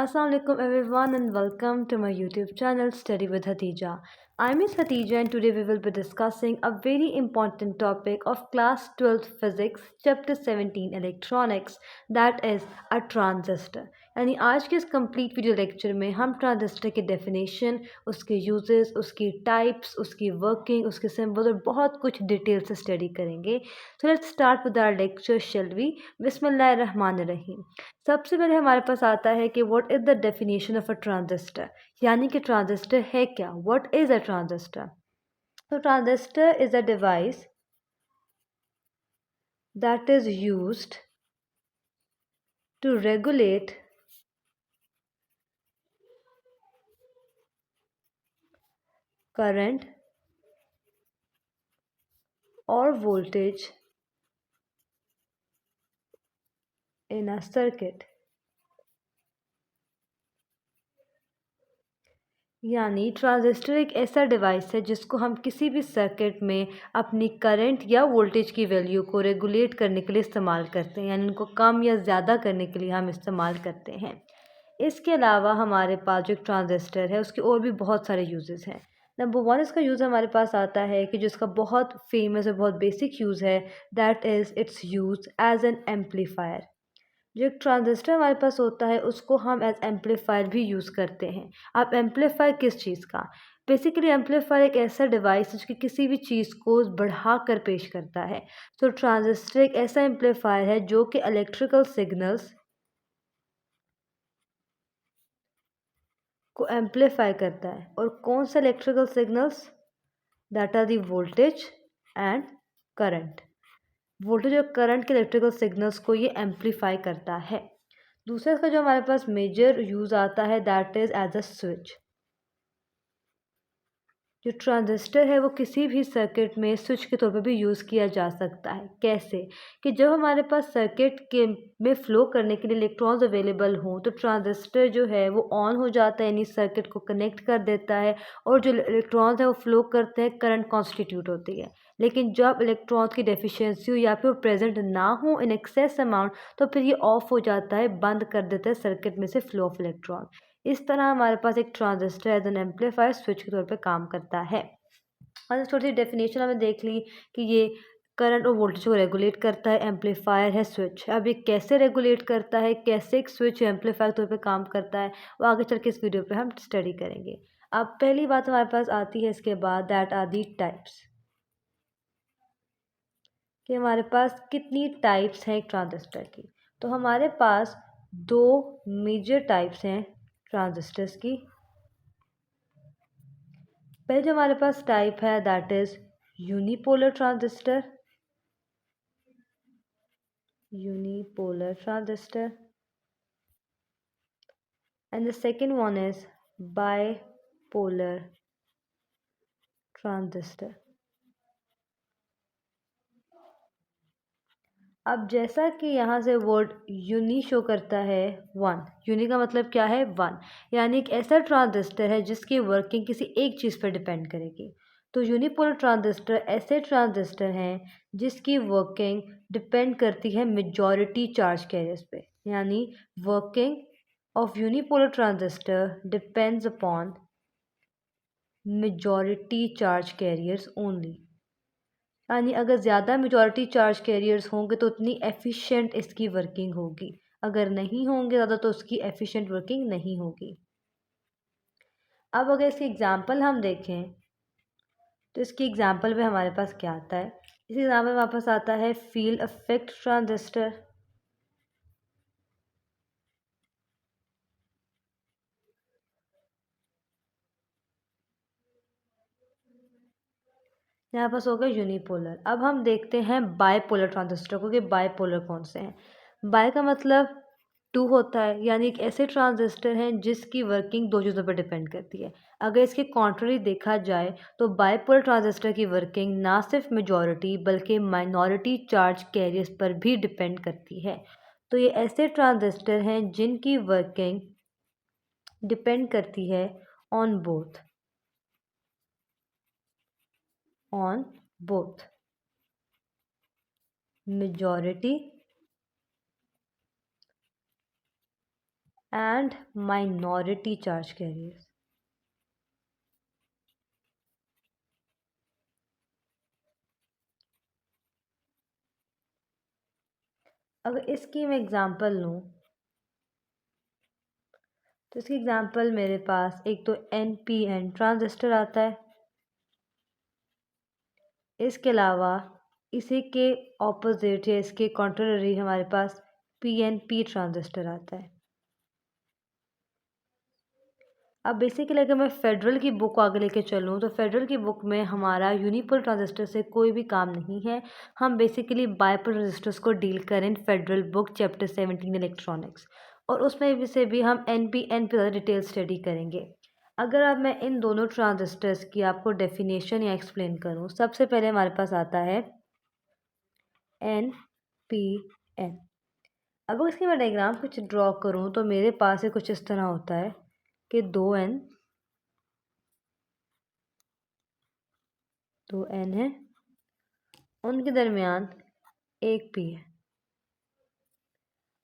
Assalamualaikum everyone and welcome to my YouTube channel Study with Hatija. I'm Miss Hatija and today we will be discussing a very important topic of class 12th physics chapter 17 electronics, that is a transistor. यानी आज के इस complete video lecture में हम transistor की definition, उसके uses, उसकी types, उसकी वर्किंग, उसके सिंबल और बहुत कुछ डिटेल से स्टडी करेंगे. So let's start with our lecture shall we. बिस्मिल्लाहिर्रहमानिर्रहीम. सबसे पहले हमारे पास आता है कि what is the definition of a transistor, यानी कि ट्रांजिस्टर है क्या. What is a transistor? तो transistor is a device that is used to regulate current or voltage in a circuit. यानी ट्रांजिस्टर एक ऐसा डिवाइस है जिसको हम किसी भी सर्किट में अपनी करंट या वोल्टेज की वैल्यू को रेगुलेट करने के लिए इस्तेमाल करते हैं, यानी उनको कम या ज़्यादा करने के लिए हम इस्तेमाल करते हैं. इसके अलावा हमारे पास जो ट्रांजिस्टर है उसके और भी बहुत सारे यूजेस हैं. नंबर वन इसका यूज़ हमारे पास आता है कि जिसका बहुत फेमस और बहुत बेसिक यूज़ है, that is it's use as an amplifier. जो एक ट्रांजिस्टर हमारे पास होता है उसको हम एज एम्पलीफायर भी यूज़ करते हैं. अब एम्पलीफायर किस चीज़ का? बेसिकली एम्पलीफायर एक ऐसा डिवाइस है जो कि किसी भी चीज़ को बढ़ा कर पेश करता है. तो ट्रांजिस्टर एक ऐसा एम्पलीफायर है जो कि इलेक्ट्रिकल सिग्नल्स को एम्पलीफाई करता है. और कौन से electrical signals? That are the voltage and current. Voltage और करंट के इलेक्ट्रिकल सिग्नल्स को ये एम्पलीफाई करता है. दूसरा इसका जो हमारे पास मेजर यूज़ आता है that is as a switch. जो ट्रांजिस्टर है वो किसी भी सर्किट में स्विच के तौर पर भी यूज़ किया जा सकता है. कैसे? कि जब हमारे पास सर्किट के में फ़्लो करने के लिए इलेक्ट्रॉन्स अवेलेबल हों तो ट्रांजिस्टर जो है वो ऑन हो जाता है, यानी सर्किट को कनेक्ट कर देता है और जो इलेक्ट्रॉन्स हैं वो फ़्लो करते हैं, करंट कॉन्स्टिट्यूट होती है. लेकिन जब इलेक्ट्रॉन्स की डेफिशिएंसी हो या फिर वो प्रेजेंट ना हो इन एक्सेस अमाउंट तो फिर ये ऑफ हो जाता है, बंद कर देता है सर्किट में से फ़्लो ऑफ इलेक्ट्रॉन. इस तरह हमारे पास एक transistor as an amplifier switch के तौर पे काम करता है. और थोड़ी सी डेफिनेशन हमने देख ली कि ये करंट और वोल्टेज को रेगुलेट करता है, एम्पलीफायर है स्विच. अब ये कैसे रेगुलेट करता है, कैसे एक स्विच एम्पलीफायर के तौर पे काम करता है, वो आगे चल के इस वीडियो पे हम स्टडी करेंगे. अब पहली बात हमारे पास आती है इसके बाद, दैट आर दी टाइप्स. कि हमारे पास कितनी टाइप्स हैं एक ट्रांजिस्टर की. तो हमारे पास दो मेजर टाइप्स हैं ट्रांजिस्टर्स की. पहले जो हमारे पास टाइप है that is unipolar transistor. Unipolar transistor. And the second one is bipolar transistor. अब जैसा कि यहाँ से वर्ड यूनी शो करता है, वन. यूनी का मतलब क्या है? वन. यानी एक ऐसा ट्रांजिस्टर है जिसकी वर्किंग किसी एक चीज़ पर डिपेंड करेगी. तो यूनिपोलर ट्रांजिस्टर ऐसे ट्रांजिस्टर हैं जिसकी वर्किंग डिपेंड करती है मेजॉरिटी चार्ज कैरियर्स पे. यानी working of unipolar transistor depends upon majority charge carriers only. यानी अगर ज़्यादा मेजॉरिटी चार्ज कैरियर्स होंगे तो उतनी एफिशिएंट इसकी वर्किंग होगी, अगर नहीं होंगे ज़्यादा तो उसकी एफिशिएंट वर्किंग नहीं होगी. अब अगर इसकी एग्जांपल हम देखें तो इसकी एग्जांपल में हमारे पास क्या आता है? इस एग्जांपल में वापस आता है फील्ड इफेक्ट ट्रांजिस्टर. यहाँ पास होगा यूनिपोलर. अब हम देखते हैं बायपोलर ट्रांजिस्टर को कि बायपोलर कौन से हैं. बाय का मतलब टू होता है, यानी एक ऐसे ट्रांजिस्टर हैं जिसकी वर्किंग दो चीज़ों पर डिपेंड करती है. अगर इसके कॉन्ट्ररी देखा जाए तो बायपोलर ट्रांजिस्टर की वर्किंग ना सिर्फ मेजॉरिटी बल्कि माइनॉरिटी चार्ज कैरियर्स पर भी डिपेंड करती है. तो ये ऐसे ट्रांजिस्टर हैं जिनकी वर्किंग डिपेंड करती है on both majority and minority charge carriers. अगर इसकी मैं एग्ज़ाम्पल लूँ तो इसकी एग्ज़ाम्पल मेरे पास एक तो NPN ट्रांजिस्टर आता है, इसके अलावा इसी के ऑपोजिट या इसके कॉन्ट्ररी हमारे पास PNP ट्रांजिस्टर आता है। अब बेसिकली अगर मैं फेडरल की बुक को आगे लेके चलूँ तो फेडरल की बुक में हमारा यूनिपोल ट्रांजिस्टर से कोई भी काम नहीं है। हम बेसिकली बाइपोल ट्रांजिस्टर्स को डील करें फेडरल बुक चैप्टर 17 इलेक्ट्रॉनिक्स, और उसमें भी से भी हम NPN पे ज़्यादा डिटेल स्टडी करेंगे। अगर अब मैं इन दोनों ट्रांजिस्टर्स की आपको डेफिनेशन या एक्सप्लेन करूँ, सबसे पहले हमारे पास आता है NPN। अब इसकी मैं डायग्राम कुछ ड्रॉ करूँ तो मेरे पास ये कुछ इस तरह होता है कि दो N है, उनके दरमियान एक P है।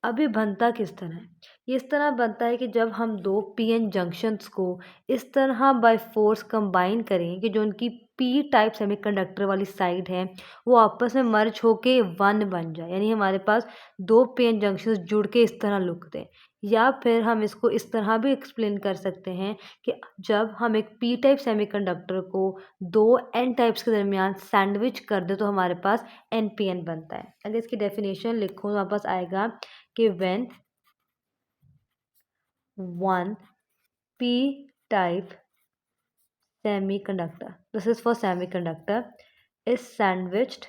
अभी बनता किस तरह है? ये इस तरह बनता है कि जब हम दो PN जंक्शंस को इस तरह बाय फोर्स कंबाइन करें कि जो उनकी P टाइप सेमीकंडक्टर वाली साइड है वो आपस में मर्ज होके वन बन जाए, यानी हमारे पास दो PN जंक्शंस जुड़ के इस तरह लुक दें। या फिर हम इसको इस तरह भी एक्सप्लेन कर सकते हैं कि जब हम एक P टाइप सेमीकंडक्टर को दो N टाइप्स के दरमियान सैंडविच कर दें तो हमारे पास NPN बनता है। अगर इसकी डेफिनेशन लिखूँ तो हमारे पास आएगा कि when one p-type semiconductor, this is for semiconductor, is sandwiched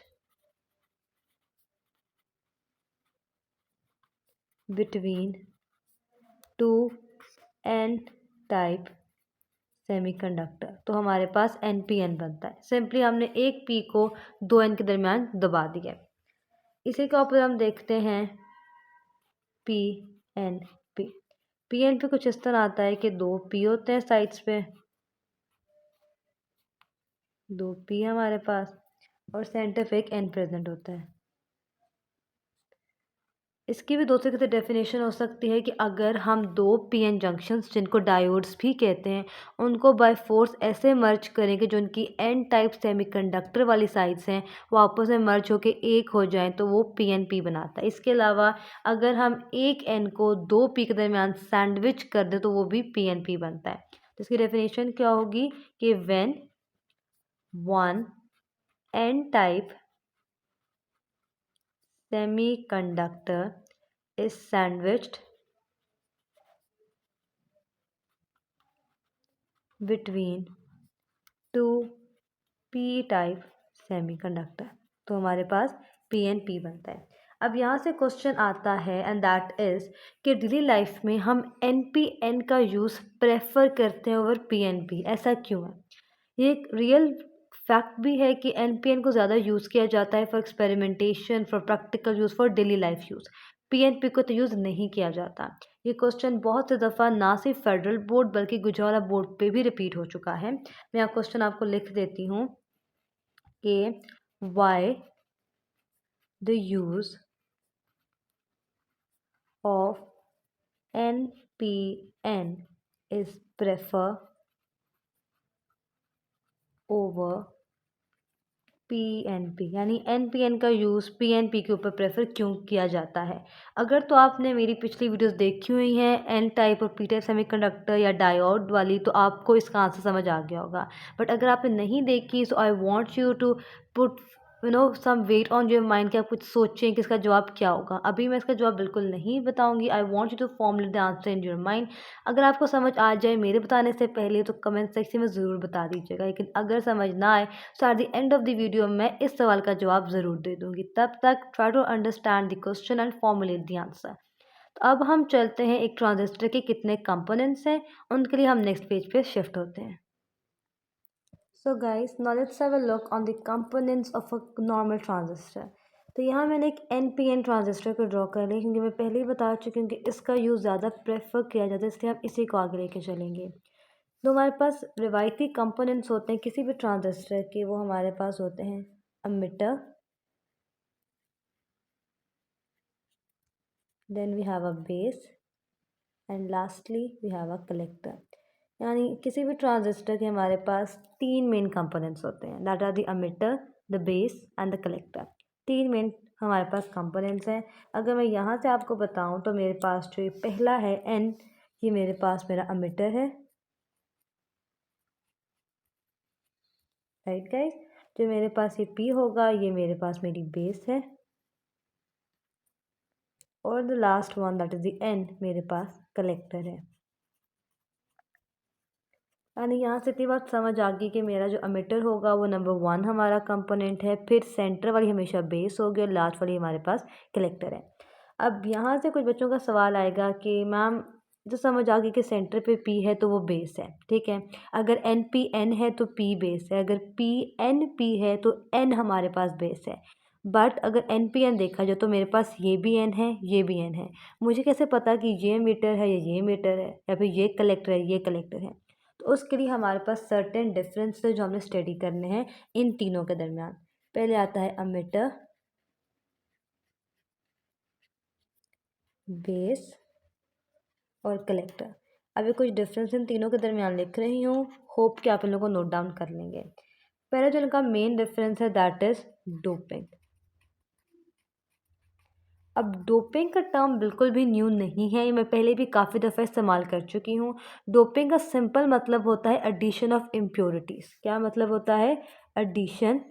between two n-type semiconductor तो हमारे पास NPN बनता है। सिंपली हमने एक P को दो N के दरमियान दबा दिया। इसी के ऊपर हम देखते हैं PNP। PNP कुछ इस तरह आता है कि दो P होते हैं साइड्स पे, दो P हमारे पास और सेंटर पे एक N प्रेजेंट होता है। इसकी भी दो से किसी डेफिनेशन हो सकती है कि अगर हम दो PN जंक्शंस जिनको डायोड्स भी कहते हैं उनको बाय फोर्स ऐसे मर्ज करें कि जो उनकी N टाइप सेमीकंडक्टर वाली साइड्स हैं वो आपस में मर्ज होकर एक हो जाएं तो वो PNP बनाता है। इसके अलावा अगर हम एक N को दो P के दरमियान सैंडविच कर दें तो वो भी PNP बनता है। तो इसकी डेफिनेशन क्या होगी कि when one N type semiconductor is sandwiched between two p-type semiconductor तो हमारे पास PNP बनता है। अब यहाँ से क्वेश्चन आता है एंड दैट इज़ कि डेली लाइफ में हम NPN का यूज़ प्रेफर करते हैं ओवर PNP, ऐसा क्यों है? ये एक रियल फैक्ट भी है कि NPN को ज़्यादा यूज़ किया जाता है for experimentation, for practical use, for daily life use. PNP को तो यूज़ नहीं किया जाता। ये क्वेश्चन बहुत से दफ़ा ना सिर्फ फेडरल बोर्ड बल्कि गुजरात बोर्ड पे भी रिपीट हो चुका है। मैं यहाँ क्वेश्चन आपको लिख देती हूँ कि why the use of NPN is prefer over PNP, यानी NPN का यूज़ PNP के ऊपर प्रेफर क्यों किया जाता है। अगर तो आपने मेरी पिछली वीडियोस देखी हुई हैं N टाइप और P टाइप सेमीकंडक्टर या डायोड वाली तो आपको इसका आंसर समझ आ गया होगा। बट अगर आपने नहीं देखी so I want you to put some weight on your mind कि आप कुछ सोचें कि इसका जवाब क्या होगा। अभी मैं इसका जवाब बिल्कुल नहीं बताऊंगी। I want you to formulate the answer in your mind. अगर आपको समझ आ जाए मेरे बताने से पहले तो कमेंट सेक्शन में ज़रूर बता दीजिएगा, लेकिन अगर समझ ना आए so at the end of the video मैं इस सवाल का जवाब ज़रूर दे दूँगी। तब तक try to understand the question and formulate the answer. तो अब हम चलते हैं एक ट्रांजिस्टर के कितने कंपोनेंट्स हैं उनके लिए हम नेक्स्ट पेज पे शिफ्ट होते हैं। So guys now let's have a look on the components of a normal transistor. तो यहाँ मैंने एक NPN ट्रांजिस्टर को ड्रॉ कर लिया क्योंकि मैं पहले ही बता चुकी हूँ कि इसका यूज़ ज़्यादा प्रेफर किया जाता है, इसलिए हम इसी को आगे लेके चलेंगे। तो हमारे पास रिवायती कंपोनेंट्स होते हैं किसी भी ट्रांजिस्टर के, वो हमारे पास होते हैं emitter, then we have a base and lastly we have a collector. यानी किसी भी ट्रांजिस्टर के हमारे पास 3 मेन कंपोनेंट्स होते हैं, that are the emitter, the base and the collector. 3 main हमारे पास कंपोनेंट्स हैं। अगर मैं यहाँ से आपको बताऊँ तो मेरे पास जो ये पहला है एन, ये मेरे पास मेरा एमिटर है, राइट गाइस। जो मेरे पास ये पी होगा ये मेरे पास मेरी बेस है, और the last one that is the N मेरे पास कलेक्टर है। यानी यहाँ से इतनी बात समझ आ गई कि मेरा जो एमिटर होगा वो नंबर 1 हमारा कंपोनेंट है, फिर सेंटर वाली हमेशा बेस होगी और लास्ट वाली हमारे पास कलेक्टर है। अब यहाँ से कुछ बच्चों का सवाल आएगा कि मैम जो समझ आ गई कि सेंटर पे पी है तो वो बेस है, ठीक है। अगर एन पी एन है तो पी बेस है, अगर पी एन पी है तो एन हमारे पास बेस है। बट अगर एन पी एन देखा जाए तो मेरे पास ये भी एन है, ये भी एन है। मुझे कैसे पता कि ये मीटर है या ये मीटर है या फिर ये कलेक्टर है ये कलेक्टर है? तो उसके लिए हमारे पास सर्टेन डिफरेंस जो हमें स्टडी करने हैं इन तीनों के दरमियान। पहले आता है एमिटर, बेस और कलेक्टर। अभी कुछ डिफरेंस इन तीनों के दरमियान लिख रही हूँ, होप कि आप इन लोगों को नोट डाउन कर लेंगे। पहला जो इनका मेन डिफरेंस है दैट इज डोपिंग। अब डोपिंग का टर्म बिल्कुल भी न्यू नहीं है, ये मैं पहले भी काफ़ी दफ़ा इस्तेमाल कर चुकी हूँ। डोपिंग का सिंपल मतलब होता है एडिशन ऑफ इम्प्योरिटीज़। क्या मतलब होता है? Addition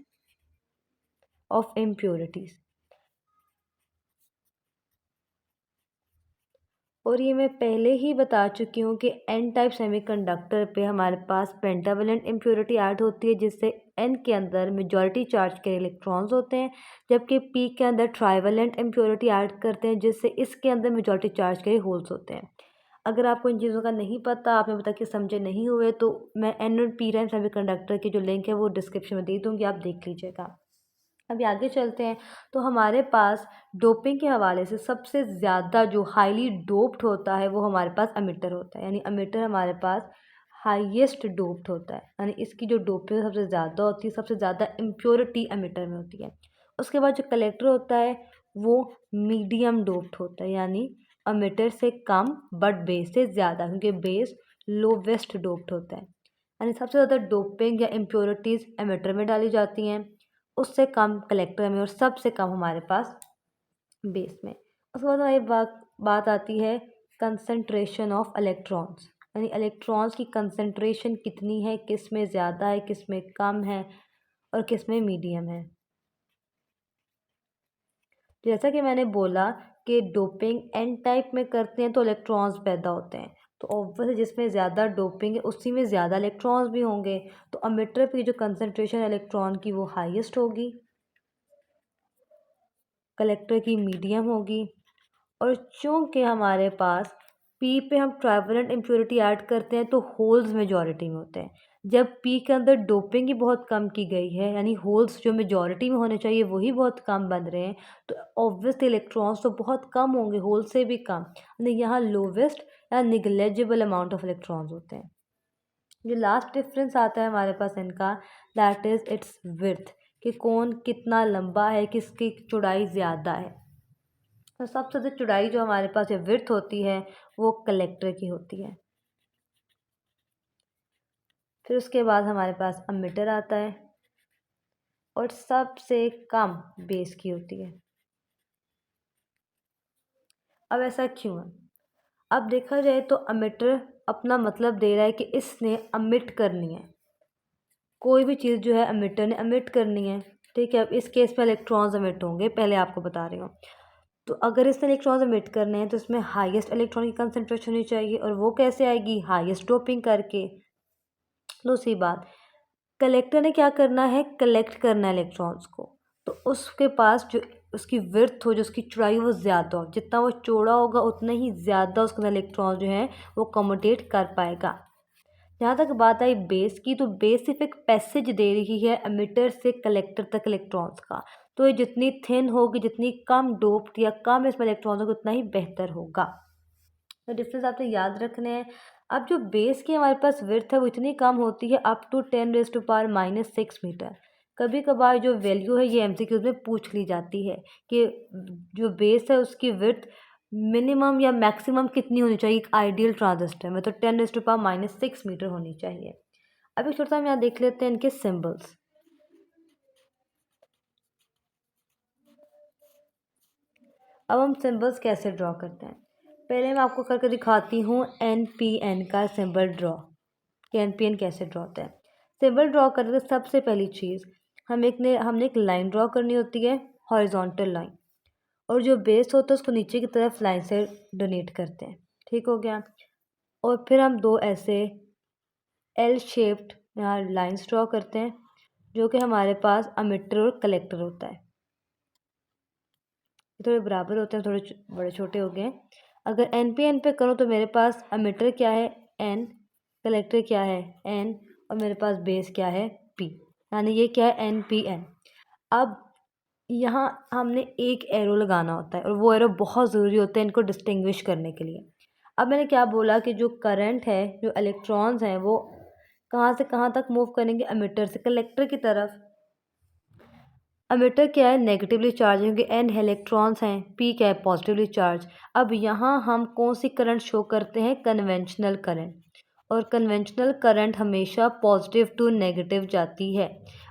of impurities. और ये मैं पहले ही बता चुकी हूँ कि एन टाइप सेमीकंडक्टर पे हमारे पास पेंटावेलेंट इम्प्योरिटी ऐड होती है, जिससे एन के अंदर मेजॉरिटी चार्ज के इलेक्ट्रॉन्स होते हैं, जबकि पी के अंदर ट्राइवेलेंट इम्प्योरिटी ऐड करते हैं, जिससे इसके अंदर मेजॉरिटी चार्ज के होल्स होते हैं। अगर आपको इन चीज़ों का नहीं पता, आपने बता के समझे नहीं हुए, तो मैं एन और पी टाइप सेमीकंडक्टर की जो लिंक है वो डिस्क्रिप्शन में दे दूँगी, आप देख लीजिएगा। अभी आगे चलते हैं। तो हमारे पास डोपिंग के हवाले से सबसे ज़्यादा जो हाईली डोप्ड होता है वो हमारे पास एमिटर होता है। यानी एमिटर हमारे पास हाईएस्ट डोप्ड होता है, यानी इसकी जो डोपिंग सबसे ज़्यादा होती है, सबसे ज़्यादा इम्प्योरिटी एमिटर में होती है। उसके बाद जो कलेक्टर होता है वो मीडियम डोप्ड होता है, यानी एमिटर से कम बट बेस से ज़्यादा, क्योंकि बेस लोवेस्ट डोप्ड होता है। यानी सबसे ज़्यादा डोपिंग या इम्प्योरिटीज़ एमिटर में डाली जाती हैं, उससे कम कलेक्टर में, और सबसे कम हमारे पास बेस में। उसके बाद हमारी बात आती है कंसंट्रेशन ऑफ इलेक्ट्रॉन्स। यानी इलेक्ट्रॉन्स की कंसंट्रेशन कितनी है, किस में ज़्यादा है, किस में कम है और किस में मीडियम है। जैसा कि मैंने बोला कि डोपिंग एन टाइप में करते हैं तो इलेक्ट्रॉन्स पैदा होते हैं, तो ऑब्वियसली जिसमें ज़्यादा डोपिंग है उसी में ज़्यादा इलेक्ट्रॉन्स भी होंगे, तो एमिटर की जो कंसंट्रेशन इलेक्ट्रॉन की वो हाईएस्ट होगी, कलेक्टर की मीडियम होगी। और चूँकि हमारे पास पी पे हम ट्राइवेलेंट इम्प्योरिटी ऐड करते हैं तो होल्स मेजॉरिटी में होते हैं। जब पी के अंदर डोपिंग ही बहुत कम की गई है, यानी होल्स जो मेजॉरिटी में होने चाहिए वही बहुत कम बन रहे हैं, तो ऑब्वियसली इलेक्ट्रॉन्स तो बहुत कम होंगे, होल से भी कम। यानी यहाँ लोवेस्ट या निगलेजिबल अमाउंट ऑफ इलेक्ट्रॉन्स होते हैं। जो लास्ट डिफरेंस आता है हमारे पास इनका, दैट इज़ इट्स विड्थ, कि कौन कितना लंबा है, किसकी चौड़ाई ज़्यादा है। तो सबसे ज़्यादा चौड़ाई जो हमारे पास या विड्थ होती है वो कलेक्टर की होती है। फिर उसके बाद हमारे पास एमिटर आता है और सबसे कम बेस की होती है। अब ऐसा क्यों है? अब देखा जाए तो एमिटर अपना मतलब दे रहा है कि इसने एमिट करनी है, कोई भी चीज़ जो है एमिटर ने एमिट करनी है, ठीक है। अब इस केस में इलेक्ट्रॉन्स एमिट होंगे, पहले आपको बता रही हूँ। तो अगर इसने इलेक्ट्रॉन्स एमिट करने हैं तो इसमें हाईएस्ट इलेक्ट्रॉन की कंसंट्रेशन होनी चाहिए, और वो कैसे आएगी? हाईएस्ट डोपिंग करके। दूसरी बात, कलेक्टर ने क्या करना है? कलेक्ट करना है इलेक्ट्रॉन्स को, तो उसके पास जो उसकी विड्थ हो, जो उसकी चौड़ाई हो वो ज़्यादा हो, जितना वो चौड़ा होगा उतना ही ज़्यादा उसके अंदर इलेक्ट्रॉन जो है वो कमोडेट कर पाएगा। जहाँ तक बात आई बेस की, तो बेस सिर्फ एक पैसेज दे रही है एमिटर से कलेक्टर तक इलेक्ट्रॉन्स का, तो ये जितनी थिन होगी, जितनी कम डोप्ड या कम इसमें इलेक्ट्रॉन्स होगा उतना ही बेहतर होगा। तो डिफरेंस आपको याद रखने हैं। अब जो बेस की हमारे पास विड्थ है वो इतनी कम होती है अप टू 10⁻⁻6 मीटर। कभी कभार जो वैल्यू है ये एमसीक्यूज में पूछ ली जाती है कि जो बेस है उसकी विड्थ मिनिमम या मैक्सिमम कितनी होनी चाहिए एक आइडियल ट्रांजिस्टर में, तो 10⁻⁻6 मीटर होनी चाहिए। अभी छोटा सा हम यहाँ देख लेते हैं इनके सिंबल्स। अब हम सिंबल्स कैसे ड्रॉ करते हैं, पहले मैं आपको करके दिखाती हूँ NPN का सिंबल ड्रॉ, कि NPN कैसे ड्रॉ होता है। सिंबल ड्रॉ करने से सबसे पहली चीज़ हमने एक लाइन ड्रॉ करनी होती है, हॉरिजॉन्टल लाइन, और जो बेस होता है उसको नीचे की तरफ लाइन से डोनेट करते हैं, ठीक हो गया। और फिर हम दो ऐसे L शेप्ड यहाँ लाइन्स ड्रॉ करते हैं, जो कि हमारे पास अमिटर और कलेक्टर होता है। थोड़े बराबर होते हैं, थोड़े बड़े छोटे हो गए। अगर NPN पे करूँ तो मेरे पास अमिटर क्या है N, कलेक्टर क्या है N, और मेरे पास बेस क्या है P, यानी ये क्या है NPN। अब यहाँ हमने एक एरो लगाना होता है, और वो एरो बहुत ज़रूरी होता है इनको डिस्टिंग्विश करने के लिए। अब मैंने क्या बोला कि जो करंट है, जो इलेक्ट्रॉन्स हैं, वो कहाँ से कहाँ तक मूव करेंगे, एमिटर से कलेक्टर की तरफ। एमिटर क्या है, नेगेटिवली चार्ज है, क्योंकि N इलेक्ट्रॉन्स हैं, P क्या है, पॉजिटिवली चार्ज। अब यहाँ हम कौन सी करंट शो करते हैं, कन्वेंशनल करंट, और कन्वेंशनल करंट हमेशा पॉजिटिव टू नेगेटिव जाती है।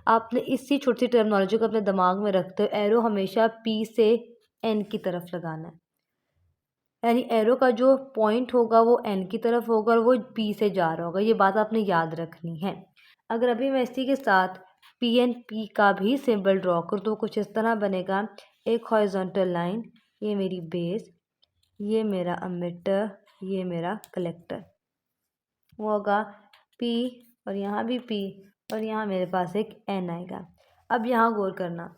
आपने इसी छोटी सी टर्मिनोलॉजी को अपने दिमाग में रखते हो, एरो हमेशा P से N की तरफ लगाना है, यानी एरो का जो पॉइंट होगा वो N की तरफ होगा और वो P से जा रहा होगा, ये बात आपने याद रखनी है। अगर अभी मैं इसी के साथ PNP का भी सिंबल ड्रॉ करूँ तो कुछ इस तरह बनेगा, एक हॉरिजॉन्टल लाइन, ये मेरी बेस, ये मेरा अमिटर, ये मेरा कलेक्टर, वो होगा P, और यहाँ भी P, और यहाँ मेरे पास एक N आएगा। अब यहाँ गौर करना,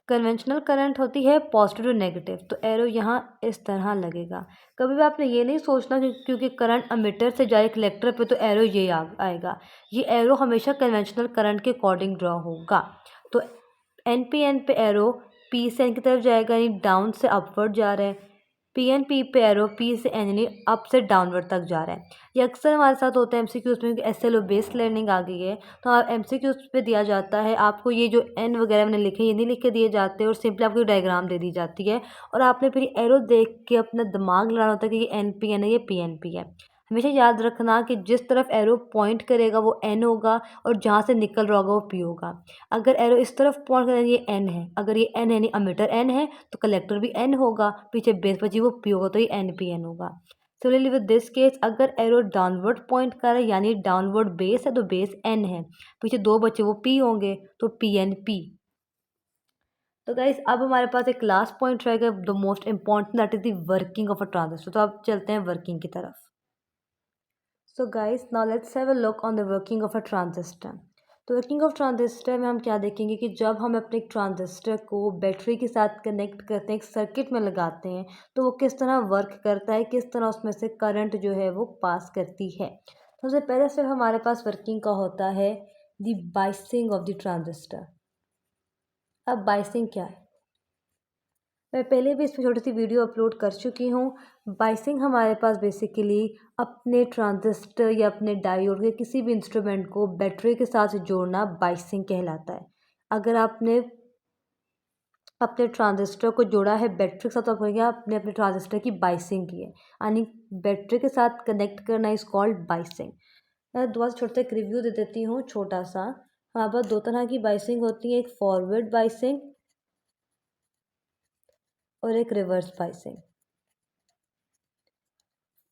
कन्वेंशनल करंट होती है पॉजिटिव टू नेगेटिव, तो एरो यहाँ इस तरह लगेगा। कभी भी आपने ये नहीं सोचना कि क्योंकि करंट अमिटर से जाए कलेक्टर पे तो एरो ये आएगा, ये एरो हमेशा कन्वेंशनल करंट के अकॉर्डिंग ड्रॉ होगा। तो NPN पे एरो P से N की तरफ जाएगा, यानी डाउन से अपवर्ड जा रहा है। PNP पे एरो P से N यानी अप से डाउनवर्ड तक जा रहा है। ये अक्सर हमारे साथ होता है MCQs में, क्योंकि SLO बेस लर्निंग आ गई है, तो MCQs पे दिया जाता है आपको, ये जो N वगैरह मैंने लिखे ये नहीं लिख के दिए जाते, और सिंपली आपको डायग्राम दे दी जाती है, और आपने फिर एरो देख के अपना दिमाग लड़ाना होता है कि ये NPN है, ये PNP है। हमेशा याद रखना कि जिस तरफ एरो पॉइंट करेगा वो N होगा, और जहाँ से निकल रहा होगा वो P होगा। अगर एरो इस तरफ पॉइंट करेगा ये N है, अगर ये N है यानी अमिटर N है, तो कलेक्टर भी N होगा, पीछे बेस बची वो P होगा, तो ये NPN होगा। सिमिलरली विद दिस केस, अगर एरो डाउनवर्ड पॉइंट कर रहा है यानी डाउनवर्ड बेस है, तो बेस N है, पीछे दो बचे वो P होंगे, तो PNP। तो गाइस अब हमारे पास एक लास्ट पॉइंट रहेगा, the most important, that is the working of a transistor. तो अब चलते हैं वर्किंग की तरफ। So guys now let's have a look on the working of a transistor. तो वर्किंग ऑफ ट्रांजिस्टर में हम क्या देखेंगे कि जब हम अपने ट्रांजिस्टर को बैटरी के साथ कनेक्ट करते हैं, एक सर्किट में लगाते हैं, तो वो किस तरह वर्क करता है, किस तरह उसमें से करंट जो है वो पास करती है। सबसे पहले सिर्फ हमारे पास वर्किंग का होता है the biasing of the transistor. अब बाइसिंग क्या है, मैं पहले भी इस पर छोटी सी वीडियो अपलोड कर चुकी हूँ। बाइसिंग हमारे पास बेसिकली अपने ट्रांजिस्टर या अपने डायोड या किसी भी इंस्ट्रूमेंट को बैटरी के साथ जोड़ना बाइसिंग कहलाता है। अगर आपने अपने ट्रांजिस्टर को जोड़ा है बैटरी के साथ, तो आप कहेंगे आपने अपने ट्रांजिस्टर की बाइसिंग की है, यानी बैटरी के साथ कनेक्ट करना इज कॉल्ड बाइसिंग। मैं दोबारा छोटा सा एक रिव्यू दे देती हूँ छोटा सा। हमारे पास दो तरह की बाइसिंग होती है, एक फॉरवर्ड बाइसिंग और एक रिवर्स बाइसिंग।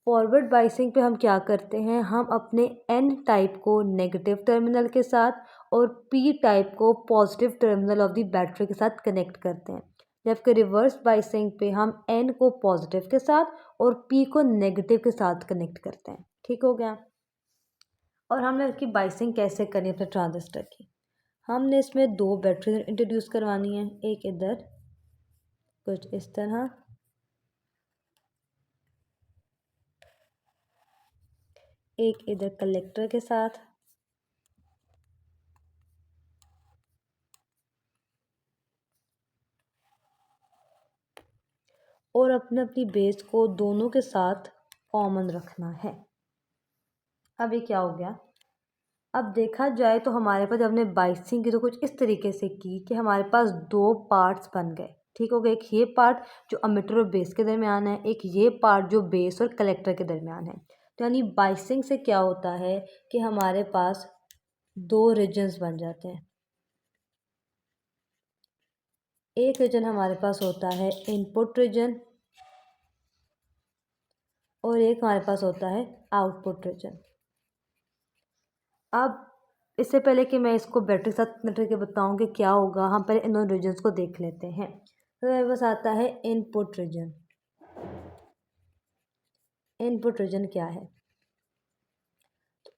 फॉरवर्ड बाइसिंग पे हम क्या करते हैं, हम अपने N टाइप को नेगेटिव टर्मिनल के साथ और P टाइप को positive terminal of the battery के साथ कनेक्ट करते हैं, जबकि रिवर्स बाइसिंग पे हम N को पॉजिटिव के साथ और P को नेगेटिव के साथ कनेक्ट करते हैं। ठीक हो गया। और हमने उसकी बाइसिंग कैसे करनी है अपने ट्रांजिस्टर की, हमने इसमें दो बैटरी इंट्रोड्यूस करवानी है, एक इधर कुछ इस तरह, एक इधर कलेक्टर के साथ, और अपने अपनी बेस को दोनों के साथ कॉमन रखना है। अब ये क्या हो गया, अब देखा जाए तो हमारे पास जब हमने बाइसिंग की तो कुछ इस तरीके से की कि हमारे पास दो पार्ट्स बन गए। ठीक हो गया। एक ये पार्ट जो अमिटर और बेस के दरमियान है, एक ये पार्ट जो बेस और कलेक्टर के दरमियान है। तो यानी बाइसिंग से क्या होता है कि हमारे पास दो रीजन्स बन जाते हैं। एक रीजन हमारे पास होता है इनपुट रीजन और एक हमारे पास होता है आउटपुट रीजन। अब इससे पहले कि मैं इसको बैटरी के साथ कनेक्ट करके बताऊँ कि क्या होगा, हम पहले इन दोनों रीजन्स को देख लेते हैं। तो मेरे पास आता है इनपुट रीजन। इनपुट रीजन क्या है?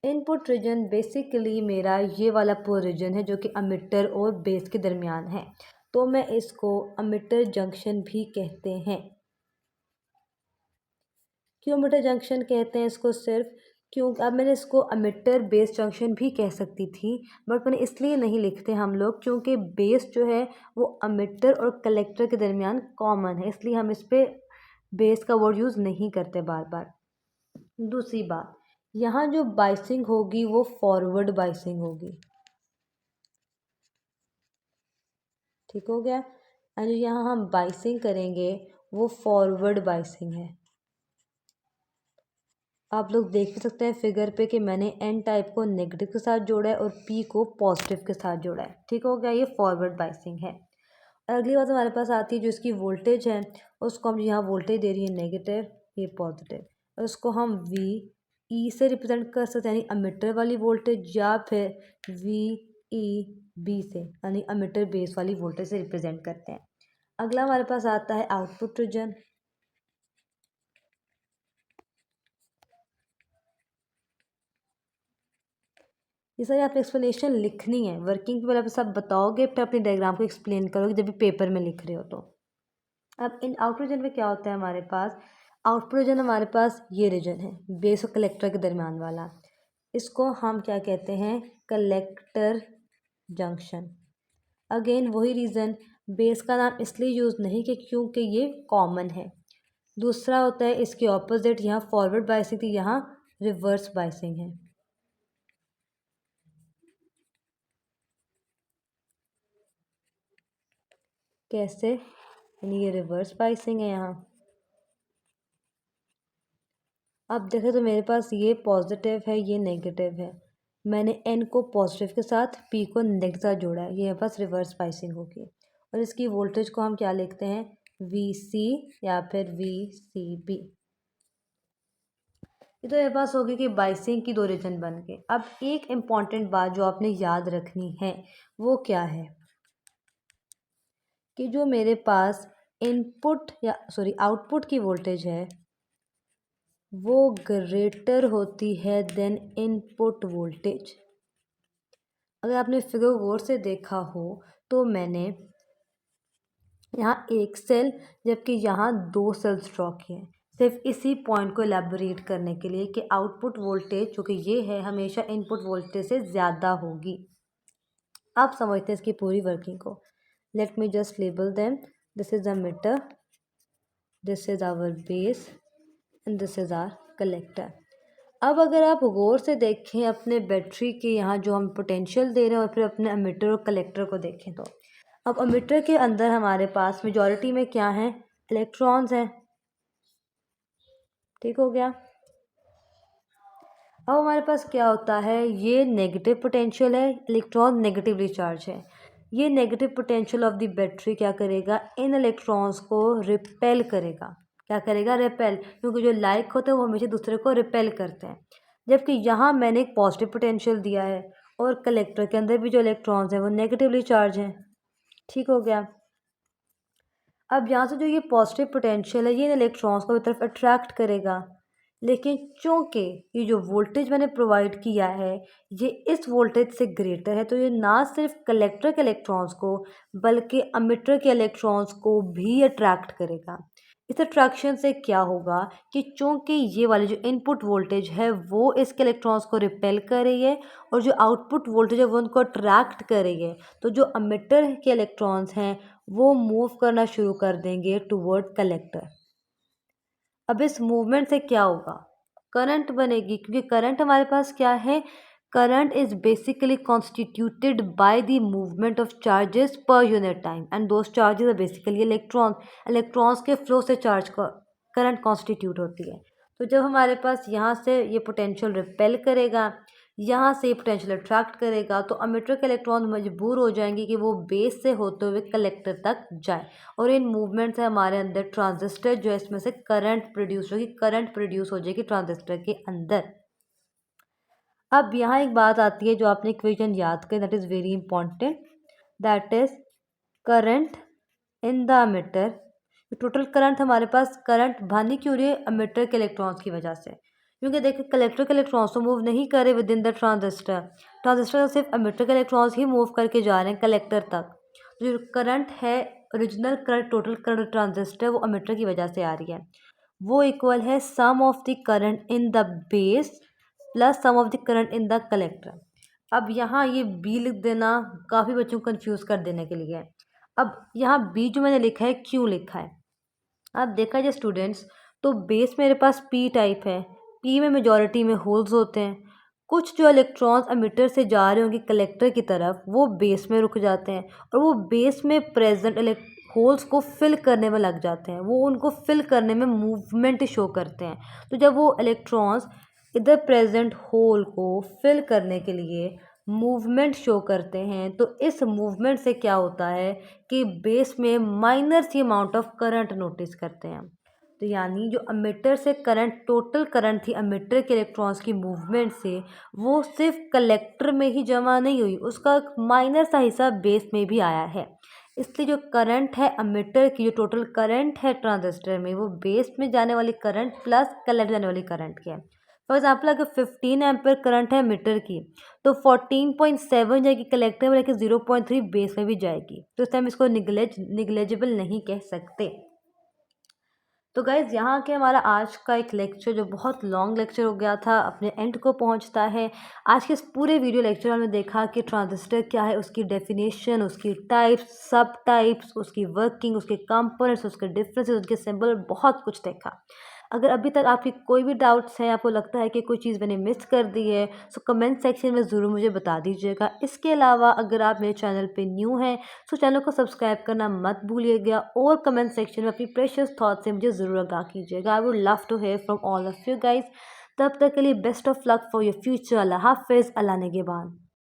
इनपुट रीजन बेसिकली मेरा ये वाला पूरा रीजन है जो कि अमिटर और बेस के दरमियान है। तो मैं इसको अमिटर जंक्शन भी कहते हैं। क्यों अमिटर जंक्शन कहते हैं इसको? सिर्फ क्यों, अब मैंने इसको अमिटर बेस जंक्शन भी कह सकती थी, बट मैंने इसलिए नहीं लिखते हम लोग क्योंकि बेस जो है वो अमिटर और कलेक्टर के दरमियान कॉमन है, इसलिए हम इस पर बेस का वर्ड यूज़ नहीं करते बार बार। दूसरी बात, यहाँ जो बाइसिंग होगी वो फॉरवर्ड बाइसिंग होगी। ठीक हो गया। और जो यहाँ हम बाइसिंग करेंगे वो फॉरवर्ड बाइसिंग है। आप लोग देख भी सकते हैं फिगर पे कि मैंने एन टाइप को नेगेटिव के साथ जोड़ा है और पी को पॉजिटिव के साथ जोड़ा है। ठीक हो गया, ये फॉरवर्ड बाइसिंग है। और अगली बात हमारे पास आती है जो इसकी वोल्टेज है, उसको हम यहाँ वोल्टेज दे रही है नेगेटिव, ये पॉजिटिव, और उसको हम वी ई से रिप्रेजेंट कर सकते हैं यानी अमिटर वाली वोल्टेज, या फिर वी ई बी से यानी अमिटर बेस वाली वोल्टेज से रिप्रेजेंट करते हैं। अगला हमारे पास आता है आउटपुट रीजन। ये सारी आपको एक्सप्लेनेशन लिखनी है, वर्किंग के पहले आप सब बताओगे फिर अपनी डायग्राम को एक्सप्लेन करोगे जब भी पेपर में लिख रहे हो तो। अब इन आउटपुट रीजन में क्या होता है हमारे पास? आउटपुट रीजन हमारे पास ये रीजन है बेस और कलेक्टर के दरमियान वाला, इसको हम क्या कहते हैं? Collector junction. अगेन वही रीज़न, बेस का नाम इसलिए यूज़ नहीं कि क्योंकि ये कॉमन है। दूसरा होता है इसके ऑपोजिट, यहाँ फॉरवर्ड बाइसिंग थी, यहाँ रिवर्स बाइसिंग है। कैसे? यानी ये रिवर्स बाइसिंग है यहाँ। अब देखें तो मेरे पास ये पॉजिटिव है, ये नेगेटिव है, मैंने एन को पॉजिटिव के साथ पी को नेगेटिव के साथ जोड़ा है, ये मेरे पास रिवर्स बाइसिंग होगी। और इसकी वोल्टेज को हम क्या लिखते हैं? वी सी या फिर वी सी बी। ये तो मेरे पास होगी कि बाइसिंग की दो रीजन बन गए। अब एक इम्पॉर्टेंट बात जो आपने याद रखनी है वो क्या है कि जो मेरे पास इनपुट या सॉरी आउटपुट की वोल्टेज है वो ग्रेटर होती है देन इनपुट वोल्टेज। अगर आपने फिगर को गौर से देखा हो तो मैंने यहाँ एक सेल जबकि यहाँ दो सेल्स ड्रॉ किए हैं, सिर्फ इसी पॉइंट को एलैबोरेट करने के लिए कि आउटपुट वोल्टेज जो कि ये है हमेशा इनपुट वोल्टेज से ज़्यादा होगी। आप समझते हैं इसकी पूरी वर्किंग को। Let me just label them, this is emitter, this is our base and this is our collector. अब अगर आप गौर से देखें अपने बैटरी के यहाँ जो हम पोटेंशियल दे रहे हैं और फिर अपने अमीटर और कलेक्टर को देखें तो अब अमीटर के अंदर हमारे पास मेजॉरिटी में क्या है? इलेक्ट्रॉन्स हैं। ठीक हो गया। अब हमारे पास क्या होता है? ये नेगेटिव पोटेंशियल है, इलेक्ट्रॉन नेगेटिवली चार्ज है। ये negative potential of the battery क्या करेगा? इन इलेक्ट्रॉन्स को रिपेल करेगा। क्या करेगा? रिपेल, क्योंकि जो लाइक होते हैं वो हमेशा दूसरे को रिपेल करते हैं। जबकि यहाँ मैंने एक पॉजिटिव पोटेंशियल दिया है और कलेक्टर के अंदर भी जो इलेक्ट्रॉन्स हैं वो नेगेटिवली चार्ज हैं। ठीक हो गया। अब यहाँ से जो ये पॉजिटिव पोटेंशियल है ये इन इलेक्ट्रॉन्स को तरफ अट्रैक्ट करेगा, लेकिन चूँकि ये जो वोल्टेज मैंने प्रोवाइड किया है ये इस वोल्टेज से ग्रेटर है तो ये ना सिर्फ कलेक्टर के इलेक्ट्रॉन्स को बल्कि अमिटर के इलेक्ट्रॉन्स को भी अट्रैक्ट करेगा। इस अट्रैक्शन से क्या होगा कि चूँकि ये वाली जो इनपुट वोल्टेज है वो इसके इलेक्ट्रॉन्स को रिपेल कर रही है और जो आउटपुट वोल्टेज है वो उनको अट्रैक्ट कर रही है, तो जो अमिटर के इलेक्ट्रॉन्स हैं वो मूव करना शुरू कर देंगे टुवर्ड कलेक्टर। अब इस मूवमेंट से क्या होगा? करंट बनेगी, क्योंकि करंट हमारे पास क्या है? current is basically constituted by the movement of charges per unit time, and those charges are basically electrons के flow से charge का करंट कॉन्स्टिट्यूट होती है। तो जब हमारे पास यहाँ से ये पोटेंशियल रिपेल करेगा, यहाँ से ये पोटेंशियल अट्रैक्ट करेगा, तो अमीटर के इलेक्ट्रॉन मजबूर हो जाएंगे कि वो बेस से होते हुए कलेक्टर तक जाए, और इन मूवमेंट से हमारे अंदर ट्रांजिस्टर जो है इसमें से करंट प्रोड्यूस होगी, करंट प्रोड्यूस हो जाएगी ट्रांजिस्टर के अंदर। अब यहाँ एक बात आती है जो आपने इक्वेशन याद करें, that is very important, that is current in the ammeter. Total current हमारे पास करंट भानी क्यों रही है? अमीटर के इलेक्ट्रॉन्स की वजह से, क्योंकि देखिए कलेक्टर के इलेक्ट्रॉन्स तो मूव नहीं कर रहे within the transistor, transistor सिर्फ अमीटर के इलेक्ट्रॉन्स ही मूव करके जा रहे हैं कलेक्टर तक। जो करंट है, original current, total current transistor वो अमीटर की वजह से आ रही है, वो इक्वल है sum of the current in the base plus sum of the current in the collector. अब यहाँ ये बी लिख देना काफ़ी बच्चों को कंफ्यूज कर देने के लिए। अब यहाँ बी जो मैंने लिखा है क्यों लिखा है, अब देखा जाए स्टूडेंट्स, तो बेस मेरे पास पी टाइप है, पी में मेजॉरिटी में होल्स होते हैं, कुछ जो इलेक्ट्रॉन्स एमिटर से जा रहे होंगे कलेक्टर की तरफ वो बेस में रुक जाते हैं, और वो बेस में प्रेजेंट होल्स को फिल करने में लग जाते हैं, वो उनको फिल करने में मूवमेंट शो करते हैं। तो जब वो इलेक्ट्रॉन्स इधर प्रेजेंट होल को फिल करने के लिए मूवमेंट शो करते हैं, तो इस मूवमेंट से क्या होता है कि बेस में माइनर सी अमाउंट ऑफ करंट नोटिस करते हैं। तो यानी जो अमीटर से करंट, टोटल करंट थी अमीटर के इलेक्ट्रॉन्स की मूवमेंट से, वो सिर्फ कलेक्टर में ही जमा नहीं हुई, उसका एक माइनर सा हिस्सा बेस में भी आया है। इसलिए जो करंट है अमीटर की, जो टोटल करंट है ट्रांजिस्टर में, वो बेस में जाने वाली करंट प्लस कलेक्टर जाने वाली करंट की है। फॉर एग्जाम्पल अगर 15 एम्पेयर करंट है मीटर की, तो 14.7 जाएगी कलेक्टर में, लेकिन 0.3 बेस में भी जाएगी, तो इस टाइम इसको निगलेजिबल नहीं कह सकते। तो गाइज़ यहाँ के हमारा आज का एक लेक्चर जो बहुत लॉन्ग लेक्चर हो गया था अपने एंड को पहुँचता है। आज के इस पूरे वीडियो लेक्चर में हमने देखा कि ट्रांजिस्टर क्या है, उसकी डेफिनेशन, उसकी टाइप्स, सब टाइप्स, उसकी वर्किंग, उसके कंपोनेंट्स, उसके डिफरेंसेस, उनके सिंबल, बहुत कुछ देखा। अगर अभी तक आपकी कोई भी डाउट्स हैं, आपको लगता है कि कोई चीज़ मैंने मिस कर दी है, तो कमेंट सेक्शन में ज़रूर मुझे बता दीजिएगा। इसके अलावा अगर आप मेरे चैनल पे न्यू हैं तो चैनल को सब्सक्राइब करना मत भूलिएगा, और कमेंट सेक्शन में अपनी प्रेशियस थॉट्स से मुझे ज़रूर आगाह कीजिएगा। I would love to hear from all of you guys. तब तक के लिए best of luck for your future. अल्लाह हाफिज़, अल्लाह निगहबान।